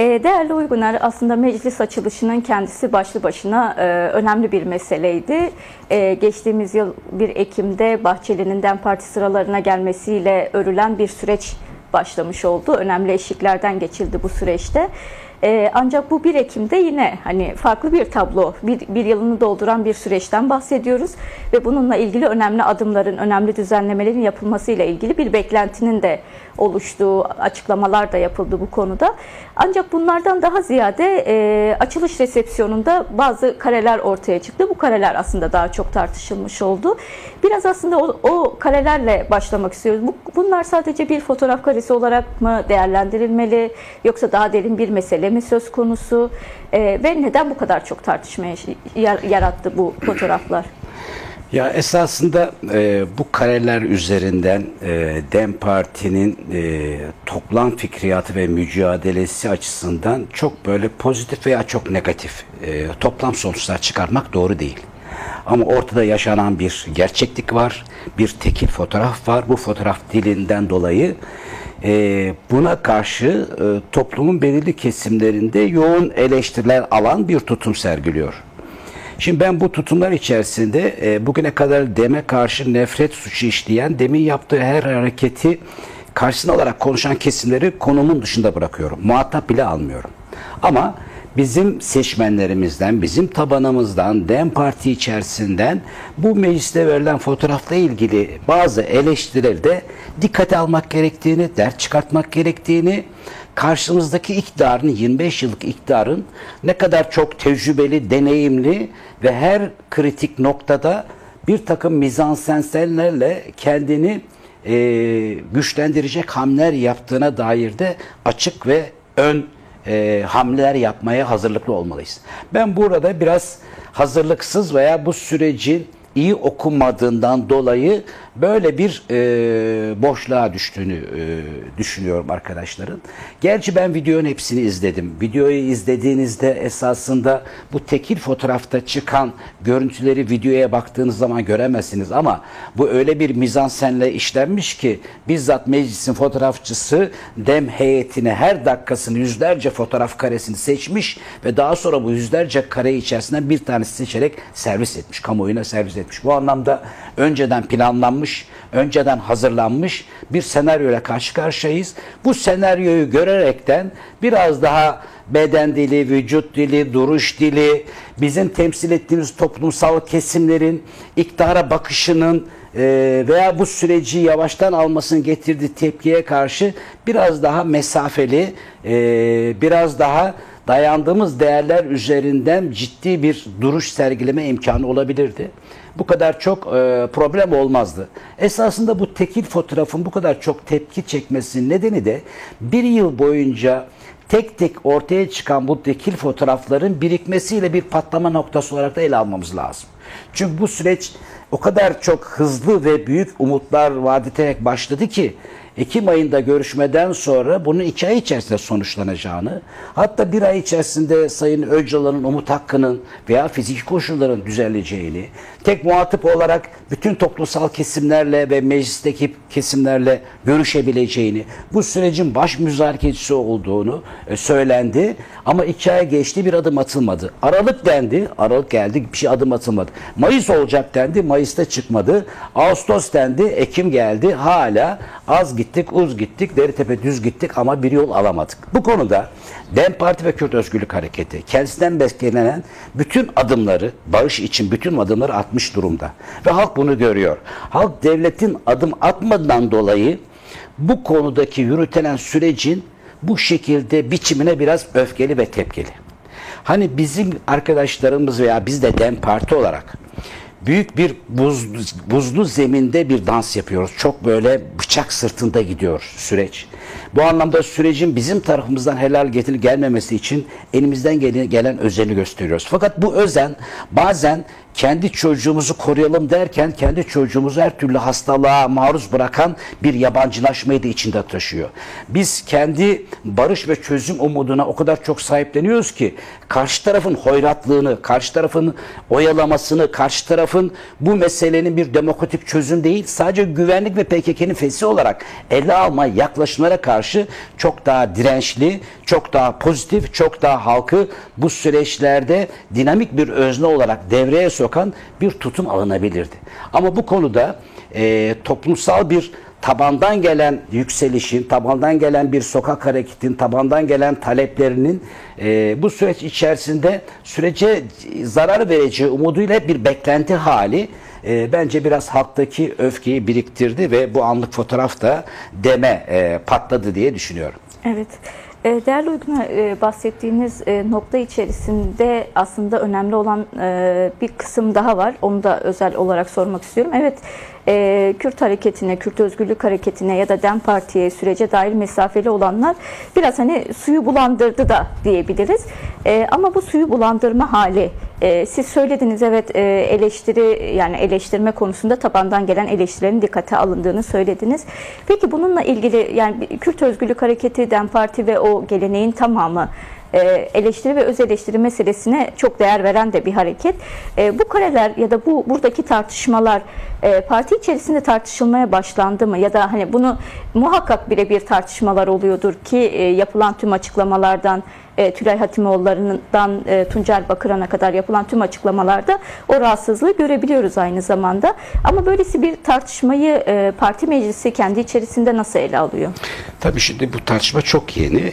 Değerli Uyguner, aslında meclis açılışının kendisi başlı başına önemli bir meseleydi. Geçtiğimiz yıl 1 Ekim'de Bahçeli'nin DEM Parti sıralarına gelmesiyle örülen bir süreç başlamış oldu. Önemli eşiklerden geçildi bu süreçte. Ancak bu 1 Ekim'de yine hani farklı bir tablo, bir yılını dolduran bir süreçten bahsediyoruz ve bununla ilgili önemli adımların, önemli düzenlemelerin yapılmasıyla ilgili bir beklentinin de oluştuğu, açıklamalar da yapıldı bu konuda. Ancak bunlardan daha ziyade açılış resepsiyonunda bazı kareler ortaya çıktı. Bu kareler aslında daha çok tartışılmış oldu. Biraz aslında o karelerle başlamak istiyoruz. Bunlar sadece bir fotoğraf karesi olarak mı değerlendirilmeli, yoksa daha derin bir mesele mi söz konusu ve neden bu kadar çok tartışmaya yarattı bu fotoğraflar? Ya esasında bu kareler üzerinden DEM Parti'nin toplam fikriyatı ve mücadelesi açısından çok böyle pozitif veya çok negatif toplam sonuçlar çıkarmak doğru değil. Ama ortada yaşanan bir gerçeklik var, bir tekil fotoğraf var. Bu fotoğraf dilinden dolayı buna karşı toplumun belirli kesimlerinde yoğun eleştiriler alan bir tutum sergiliyor. Şimdi ben bu tutumlar içerisinde bugüne kadar DEM'e karşı nefret suçu işleyen, DEM'in yaptığı her hareketi karşısına alarak konuşan kesimleri konumun dışında bırakıyorum. Muhatap bile almıyorum. Ama bizim seçmenlerimizden, bizim tabanımızdan, DEM Parti içerisinden bu mecliste verilen fotoğrafla ilgili bazı eleştirileri de dikkate almak gerektiğini, ders çıkartmak gerektiğini, karşımızdaki iktidarın, 25 yıllık iktidarın ne kadar çok tecrübeli, deneyimli ve her kritik noktada bir takım mizansenlerle kendini güçlendirecek hamleler yaptığına dair de açık ve ön hamleler yapmaya hazırlıklı olmalıyız. Ben burada biraz hazırlıksız veya bu sürecin iyi okunmadığından dolayı böyle bir boşluğa düştüğünü düşünüyorum arkadaşların. Gerçi ben videonun hepsini izledim. Videoyu izlediğinizde esasında bu tekil fotoğrafta çıkan görüntüleri videoya baktığınız zaman göremezsiniz ama bu öyle bir mizansenle işlenmiş ki bizzat meclisin fotoğrafçısı DEM heyetine her dakikasını yüzlerce fotoğraf karesini seçmiş ve daha sonra bu yüzlerce kare içerisinden bir tanesi seçerek servis etmiş, kamuoyuna servis etmiş. Bu anlamda önceden planlanmış, önceden hazırlanmış bir senaryoyla karşı karşıyayız. Bu senaryoyu görerekten biraz daha beden dili, vücut dili, duruş dili, bizim temsil ettiğimiz toplumsal kesimlerin iktidara bakışının veya bu süreci yavaştan almasının getirdiği tepkiye karşı biraz daha mesafeli, biraz daha dayandığımız değerler üzerinden ciddi bir duruş sergileme imkanı olabilirdi. Bu kadar çok problem olmazdı. Esasında bu tekil fotoğrafın bu kadar çok tepki çekmesinin nedeni de bir yıl boyunca tek tek ortaya çıkan bu tekil fotoğrafların birikmesiyle bir patlama noktası olarak da ele almamız lazım. Çünkü bu süreç o kadar çok hızlı ve büyük umutlar vaat ederek başladı ki Ekim ayında görüşmeden sonra bunun 2 ay içerisinde sonuçlanacağını, hatta 1 ay içerisinde Sayın Öcalan'ın umut hakkının veya fiziki koşulların düzeleceğini, tek muhatap olarak bütün toplumsal kesimlerle ve meclisteki kesimlerle görüşebileceğini, bu sürecin baş müzakerecisi olduğunu söylendi. Ama 2 ay geçti, bir adım atılmadı. Aralık dendi, Aralık geldi, bir şey adım atılmadı. Mayıs olacak dendi, Mayıs'ta çıkmadı. Ağustos dendi, Ekim geldi, hala az gittik, uz gittik, deri tepe düz gittik ama bir yol alamadık. Bu konuda DEM Parti ve Kürt Özgürlük Hareketi kendisinden beklenen bütün adımları, barış için bütün adımları atmış durumda. Ve halk bunu görüyor. Halk devletin adım atmadığından dolayı bu konudaki yürütülen sürecin bu şekilde biçimine biraz öfkeli ve tepkili. Hani bizim arkadaşlarımız veya biz de DEM Parti olarak büyük bir buzlu zeminde bir dans yapıyoruz. Çok böyle bıçak sırtında gidiyor süreç. Bu anlamda sürecin bizim tarafımızdan helal getirip gelmemesi için elimizden gelen özeni gösteriyoruz. Fakat bu özen bazen kendi çocuğumuzu koruyalım derken kendi çocuğumuzu her türlü hastalığa maruz bırakan bir yabancılaşmayı da içinde taşıyor. Biz kendi barış ve çözüm umuduna o kadar çok sahipleniyoruz ki karşı tarafın hoyratlığını, karşı tarafın oyalamasını, karşı tarafın bu meselenin bir demokratik çözüm değil, sadece güvenlik ve PKK'nın fesi olarak ele alma yaklaşımlara karşı çok daha dirençli, çok daha pozitif, çok daha halkı bu süreçlerde dinamik bir özne olarak devreye sokan bir tutum alınabilirdi. Ama bu konuda toplumsal bir tabandan gelen yükselişin, tabandan gelen bir sokak hareketin, tabandan gelen taleplerinin bu süreç içerisinde sürece zarar vereceği umuduyla bir beklenti hali bence biraz halktaki öfkeyi biriktirdi ve bu anlık fotoğraf da patladı diye düşünüyorum. Evet. Değerli Uygun, bahsettiğiniz nokta içerisinde aslında önemli olan bir kısım daha var. Onu da özel olarak sormak istiyorum. Evet, Kürt hareketine, Kürt Özgürlük Hareketi'ne ya da DEM Parti'ye sürece dair mesafeli olanlar biraz hani suyu bulandırdı da diyebiliriz. Ama bu suyu bulandırma hali, siz söylediniz, evet, eleştiri, yani eleştirme konusunda tabandan gelen eleştirilerin dikkate alındığını söylediniz. Peki bununla ilgili, yani Kürt Özgürlük Hareketi, DEM Parti ve o geleneğin tamamı eleştiri ve öz eleştiri meselesine çok değer veren de bir hareket. Bu kareler ya da buradaki tartışmalar parti içerisinde tartışılmaya başlandı mı? Ya da hani bunu muhakkak birebir tartışmalar oluyordur ki yapılan tüm açıklamalardan, Tülay Hatimoğulları'ndan Tuncer Bakıran'a kadar yapılan tüm açıklamalarda o rahatsızlığı görebiliyoruz aynı zamanda. Ama böylesi bir tartışmayı parti meclisi kendi içerisinde nasıl ele alıyor? Tabii şimdi bu tartışma çok yeni.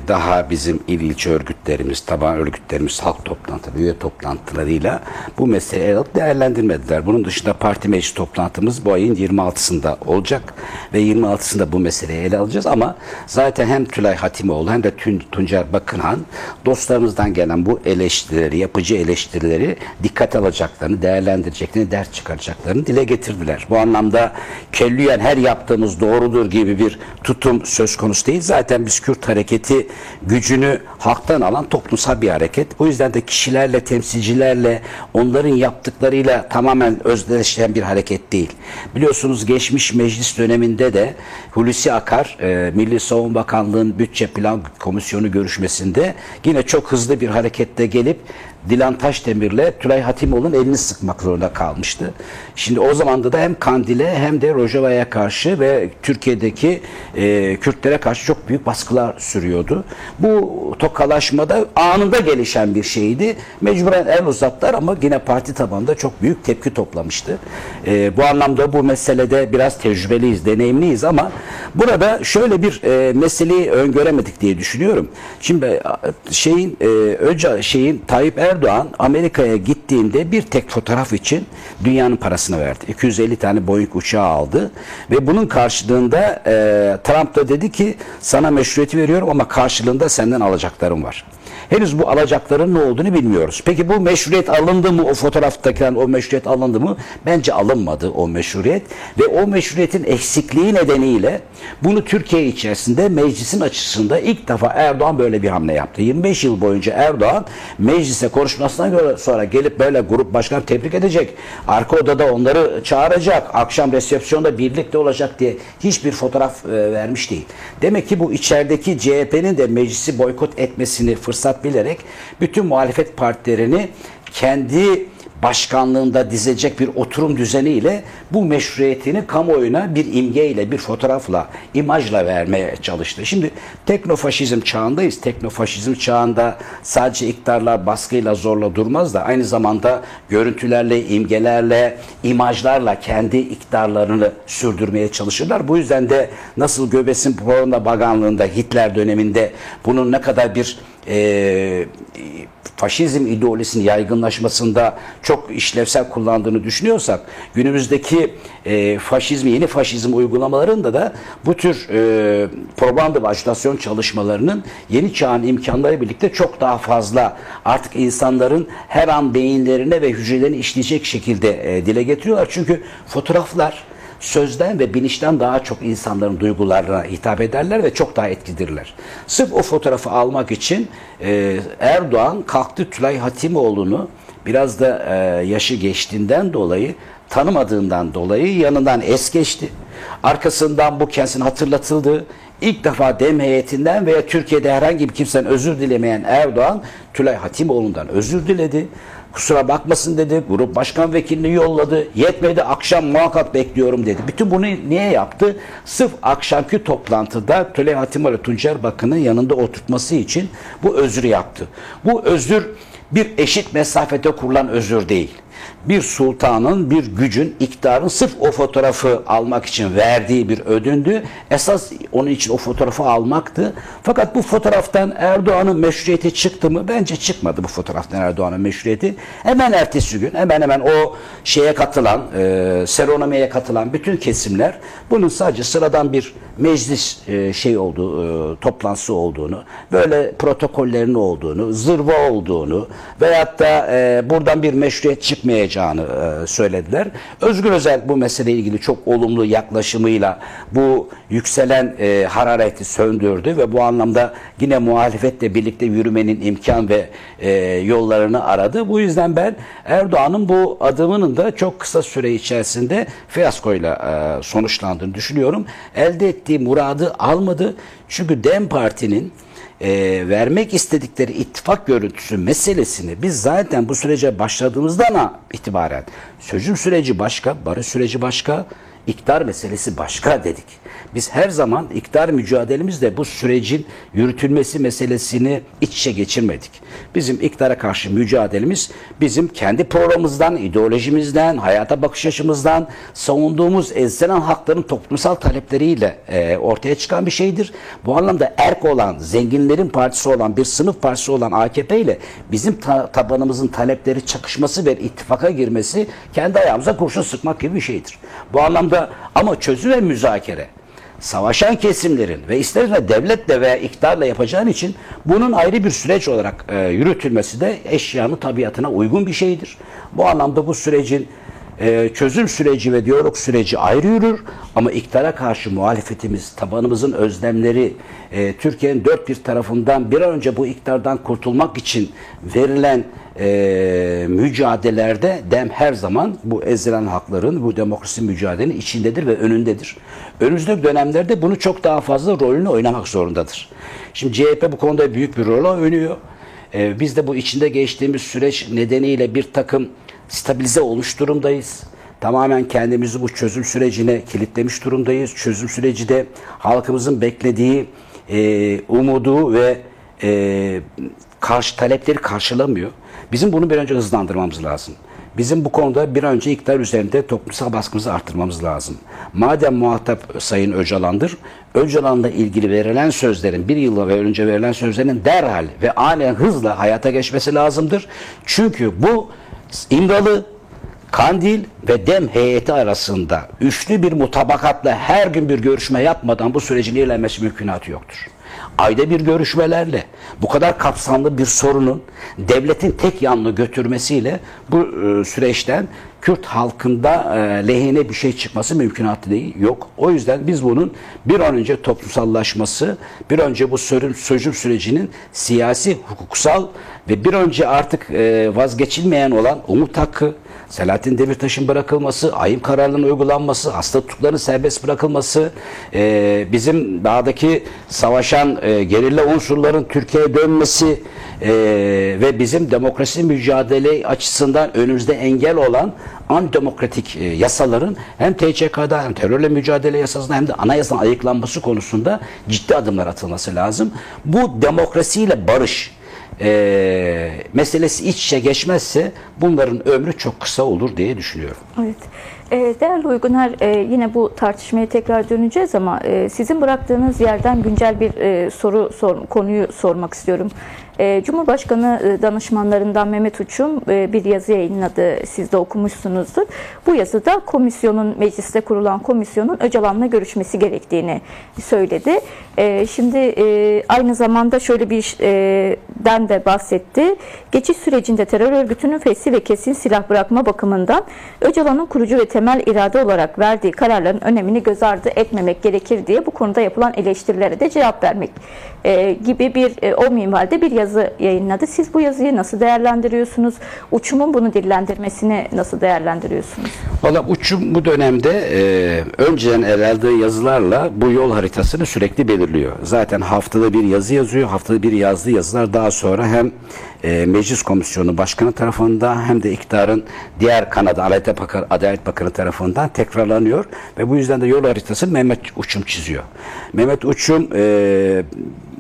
Daha bizim il ilçe örgütlerimiz, taban örgütlerimiz, halk toplantıları, üye toplantılarıyla bu meseleyi alıp değerlendirmediler. Bunun dışında parti meclis toplantımız bu ayın 26'sında olacak ve 26'sında bu meseleyi ele alacağız ama zaten hem Tülay Hatimoğlu hem de Tuncer Bakırhan dostlarımızdan gelen bu eleştirileri, yapıcı eleştirileri dikkate alacaklarını, değerlendireceklerini, ders çıkaracaklarını dile getirdiler. Bu anlamda kelliyen her yaptığımız doğrudur gibi bir tutum söz konusu değil. Zaten biz Kürt hareketi gücünü halktan alan toplumsal bir hareket. O yüzden de kişilerle, temsilcilerle, onların yaptıklarıyla tamamen özdeşleşen bir hareket değil. Biliyorsunuz geçmiş meclis döneminde de Hulusi Akar, Milli Savunma Bakanlığı'nın Bütçe Plan Komisyonu görüşmesinde yine çok hızlı bir harekette gelip Dilan Taşdemir'le Tülay Hatimoğlu'nun elini sıkmak zorunda kalmıştı. Şimdi o zamanda da hem Kandil'e hem de Rojava'ya karşı ve Türkiye'deki Kürtlere karşı çok büyük baskılar sürüyordu. Bu tokalaşmada anında gelişen bir şeydi. Mecburen el uzattılar ama yine parti tabanında çok büyük tepki toplamıştı. Bu anlamda bu meselede biraz tecrübeliyiz, deneyimliyiz ama burada şöyle bir meseleyi öngöremedik diye düşünüyorum. Şimdi Tayyip Erdoğan Amerika'ya gittiğinde bir tek fotoğraf için dünyanın parasını verdi. 250 tane Boeing uçağı aldı ve bunun karşılığında Trump da dedi ki sana meşruiyeti veriyorum ama karşılığında senden alacaklarım var. Henüz bu alacakların ne olduğunu bilmiyoruz. Peki bu meşruiyet alındı mı? O fotoğraftakiler o meşruiyet alındı mı? Bence alınmadı o meşruiyet. Ve o meşruiyetin eksikliği nedeniyle bunu Türkiye içerisinde meclisin açısında ilk defa Erdoğan böyle bir hamle yaptı. 25 yıl boyunca Erdoğan meclise konuşmasından sonra gelip böyle grup başkanı tebrik edecek. Arka odada onları çağıracak. Akşam resepsiyonda birlikte olacak diye hiçbir fotoğraf vermiş değil. Demek ki bu içerideki CHP'nin de meclisi boykot etmesini fırsat bilerek bütün muhalefet partilerini kendi başkanlığında dizecek bir oturum düzeniyle bu meşruiyetini kamuoyuna bir imgeyle, bir fotoğrafla, imajla vermeye çalıştı. Şimdi teknofaşizm çağındayız. Teknofaşizm çağında sadece iktidarlar baskıyla, zorla durmaz da aynı zamanda görüntülerle, imgelerle, imajlarla kendi iktidarlarını sürdürmeye çalışırlar. Bu yüzden de nasıl Göbek'in Propaganda Bakanlığı'nda Hitler döneminde bunun ne kadar bir faşizm ideolojisinin yaygınlaşmasında çok işlevsel kullandığını düşünüyorsak günümüzdeki yeni faşizm uygulamalarında da bu tür propaganda ve ajitasyon çalışmalarının yeni çağın imkanları birlikte çok daha fazla artık insanların her an beyinlerine ve hücrelerini işleyecek şekilde dile getiriyorlar. Çünkü fotoğraflar sözden ve bilinçten daha çok insanların duygularına hitap ederler ve çok daha etkilidirler. Sırf o fotoğrafı almak için Erdoğan kalktı Tülay Hatimoğlu'nu biraz da yaşı geçtiğinden dolayı, tanımadığından dolayı yanından es geçti. Arkasından bu kendisine hatırlatıldı. İlk defa DEM heyetinden veya Türkiye'de herhangi bir kimsenin özür dilemeyen Erdoğan, Tülay Hatimoğlu'ndan özür diledi. Kusura bakmasın dedi. Grup başkan vekilini yolladı. Yetmedi, akşam muhakkak bekliyorum dedi. Bütün bunu niye yaptı? Sırf akşamki toplantıda Tülay Hatimoğlu Tuncer Bakan'ın yanında oturtması için bu özrü yaptı. Bu özür bir eşit mesafede kurulan özür değil. Bir sultanın, bir gücün, iktidarın sırf o fotoğrafı almak için verdiği bir ödündü. Esas onun için o fotoğrafı almaktı. Fakat bu fotoğraftan Erdoğan'ın meşruiyeti çıktı mı? Bence çıkmadı bu fotoğraftan Erdoğan'ın meşruiyeti. Hemen ertesi gün, hemen o şeye katılan, serenomiye katılan bütün kesimler bunun sadece sıradan bir meclis toplantısı olduğunu, böyle protokollerin olduğunu, zırva olduğunu veyahut da buradan bir meşruiyet çıkmayacağını söylediler. Özgür Özel bu meseleyle ilgili çok olumlu yaklaşımıyla bu yükselen harareti söndürdü ve bu anlamda yine muhalefetle birlikte yürümenin imkan ve yollarını aradı. Bu yüzden ben Erdoğan'ın bu adımının da çok kısa süre içerisinde fiyaskoyla sonuçlandığını düşünüyorum. Elde ettiği muradı almadı. Çünkü DEM Parti'nin vermek istedikleri ittifak görüntüsü meselesini biz zaten bu sürece başladığımızdan itibaren çözüm süreci başka, barış süreci başka, iktidar meselesi başka dedik. Biz her zaman iktidar mücadelemizde bu sürecin yürütülmesi meselesini iç içe geçirmedik. Bizim iktidara karşı mücadelemiz bizim kendi programımızdan, ideolojimizden, hayata bakış açımızdan savunduğumuz ezilen hakların toplumsal talepleriyle ortaya çıkan bir şeydir. Bu anlamda erk olan, zenginlerin partisi olan, bir sınıf partisi olan AKP ile bizim tabanımızın talepleri çakışması ve ittifaka girmesi kendi ayağımıza kurşun sıkmak gibi bir şeydir. Bu anlamda ama çözüm ve müzakere savaşan kesimlerin ve isterse devletle veya iktidarla yapacağın için bunun ayrı bir süreç olarak yürütülmesi de eşyanın tabiatına uygun bir şeydir. Bu anlamda bu sürecin çözüm süreci ve diyalog süreci ayrı yürür ama iktidara karşı muhalefetimiz, tabanımızın özlemleri, Türkiye'nin dört bir tarafından bir an önce bu iktidardan kurtulmak için verilen mücadelelerde DEM her zaman bu ezilen hakların, bu demokrasi mücadelenin içindedir ve önündedir. Önümüzdeki dönemlerde bunu çok daha fazla rolünü oynamak zorundadır. Şimdi CHP bu konuda büyük bir rol oynuyor. Biz de bu içinde geçtiğimiz süreç nedeniyle bir takım stabilize olmuş durumdayız. Tamamen kendimizi bu çözüm sürecine kilitlemiş durumdayız. Çözüm süreci de halkımızın beklediği umudu ve talepleri karşılamıyor. Bizim bunu bir önce hızlandırmamız lazım. Bizim bu konuda bir önce iktidar üzerinde toplumsal baskımızı arttırmamız lazım. Madem muhatap Sayın Öcalan'dır, Öcalan'la ilgili verilen sözlerin, bir yıl önce verilen sözlerin derhal ve aniden hızla hayata geçmesi lazımdır. Çünkü bu İmralı, Kandil ve DEM heyeti arasında üçlü bir mutabakatla her gün bir görüşme yapmadan bu sürecin ilerlemesi mümkünatı yoktur. Ayda bir görüşmelerle bu kadar kapsamlı bir sorunun devletin tek yanlı götürmesiyle bu süreçten Kürt halkında lehine bir şey çıkması mümkünatı değil, yok. O yüzden biz bunun bir an önce toplumsallaşması, bir önce bu çözüm sürecinin siyasi, hukuksal ve bir önce artık vazgeçilmeyen olan umut hakkı, Selahattin Demirtaş'ın bırakılması, ahim kararlarının uygulanması, hasta tutukların serbest bırakılması, bizim dağdaki savaşan gerilla unsurların Türkiye'ye dönmesi ve bizim demokrasi mücadele açısından önümüzde engel olan antidemokratik yasaların hem TCK'da hem terörle mücadele yasasında hem de anayasanın ayıklanması konusunda ciddi adımlar atılması lazım. Bu demokrasiyle barış meselesi iç içe geçmezse bunların ömrü çok kısa olur diye düşünüyorum. Evet. Değerli Uyguner, yine bu tartışmaya tekrar döneceğiz ama sizin bıraktığınız yerden güncel bir konuyu sormak istiyorum. Cumhurbaşkanı danışmanlarından Mehmet Uçum bir yazı yayınladı. Siz de okumuşsunuzdur. Bu yazıda mecliste kurulan komisyonun Öcalan'la görüşmesi gerektiğini söyledi. Şimdi aynı zamanda şöyle bir işten de bahsetti. Geçiş sürecinde terör örgütünün fesli ve kesin silah bırakma bakımından Öcalan'ın kurucu ve temel temel irade olarak verdiği kararların önemini göz ardı etmemek gerekir diye bu konuda yapılan eleştirilere de cevap vermek gibi o minvalde bir yazı yayınladı. Siz bu yazıyı nasıl değerlendiriyorsunuz? Uçum'un bunu dillendirmesini nasıl değerlendiriyorsunuz? Valla Uçum bu dönemde önceden ele aldığı yazılarla bu yol haritasını sürekli belirliyor. Zaten haftada bir yazı yazıyor. Haftada bir yazdığı yazılar daha sonra hem Meclis Komisyonu Başkanı tarafından hem de iktidarın diğer kanadı Adalet Bakanı tarafından tekrarlanıyor. Ve bu yüzden de yol haritasını Mehmet Uçum çiziyor. Mehmet Uçum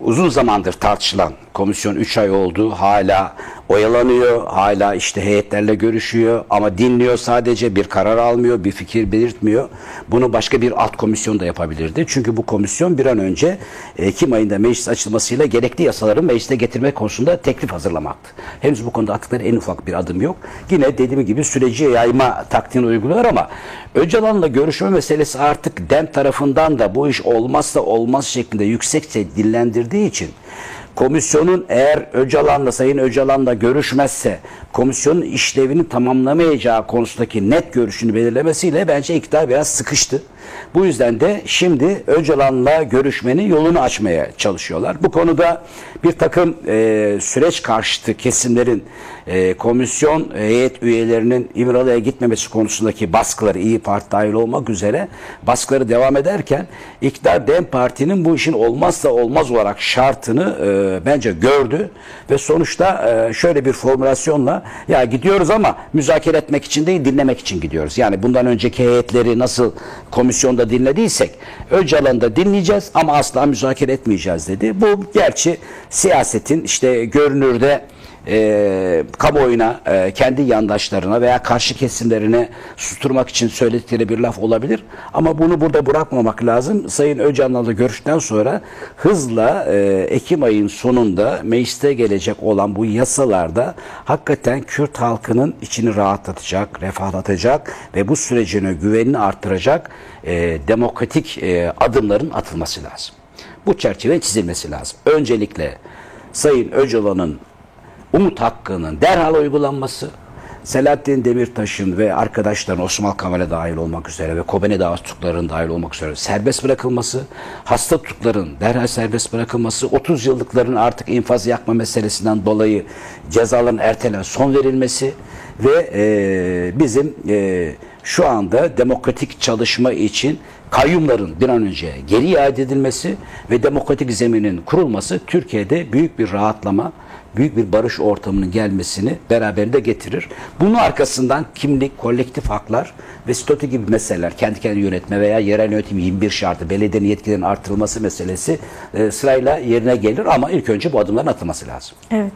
uzun zamandır tartışılan, komisyon 3 ay oldu, hala oyalanıyor, hala işte heyetlerle görüşüyor ama dinliyor, sadece bir karar almıyor, bir fikir belirtmiyor. Bunu başka bir alt komisyon da yapabilirdi. Çünkü bu komisyon bir an önce Ekim ayında meclis açılmasıyla gerekli yasaları meclise getirmek konusunda teklif hazırlamaktı. Henüz bu konuda attıkları en ufak bir adım yok. Yine dediğim gibi süreci yayma taktiğini uyguluyor ama Öcalan'la görüşme meselesi artık DEM tarafından da bu iş olmazsa olmaz şeklinde yüksekçe dillendirdiği için komisyonun eğer Sayın Öcalan'la görüşmezse komisyonun işlevini tamamlamayacağı konusundaki net görüşünü belirlemesiyle bence iktidar biraz sıkıştı. Bu yüzden de şimdi Öcalan'la görüşmenin yolunu açmaya çalışıyorlar. Bu konuda bir takım süreç karşıtı kesimlerin komisyon heyet üyelerinin İmralı'ya gitmemesi konusundaki baskıları, İYİ Parti dahil olmak üzere baskıları devam ederken iktidar DEM Parti'nin bu işin olmazsa olmaz olarak şartını bence gördü ve sonuçta şöyle bir formülasyonla ya gidiyoruz ama müzakere etmek için değil dinlemek için gidiyoruz. Yani bundan önceki heyetleri nasıl komisyonda dinlediysek Öcalan'da dinleyeceğiz ama asla müzakere etmeyeceğiz dedi. Bu gerçi siyasetin işte görünürde kamuoyuna, kendi yandaşlarına veya karşı kesimlerine susturmak için söyledikleri bir laf olabilir. Ama bunu burada bırakmamak lazım. Sayın Öcalan'la görüşten sonra hızla Ekim ayın sonunda mecliste gelecek olan bu yasalarda hakikaten Kürt halkının içini rahatlatacak, refahlatacak ve bu sürecine güvenini arttıracak demokratik adımların atılması lazım. Bu çerçeve çizilmesi lazım. Öncelikle Sayın Öcalan'ın umut hakkının derhal uygulanması, Selahattin Demirtaş'ın ve arkadaşların Osman Kaval'e dahil olmak üzere ve Kobane Dağı tutuklarının dahil olmak üzere serbest bırakılması, hasta tutukların derhal serbest bırakılması, 30 yıllıkların artık infaz yakma meselesinden dolayı cezaların ertelenen son verilmesi ve bizim şu anda demokratik çalışma için kayyumların bir an önce geri iade edilmesi ve demokratik zeminin kurulması Türkiye'de büyük bir rahatlama, büyük bir barış ortamının gelmesini beraberinde getirir. Bunun arkasından kimlik, kolektif haklar ve statü gibi meseleler, kendi kendini yönetme veya yerel yönetim 21 şartı, belediyenin yetkilerinin artırılması meselesi sırayla yerine gelir ama ilk önce bu adımların atılması lazım. Evet.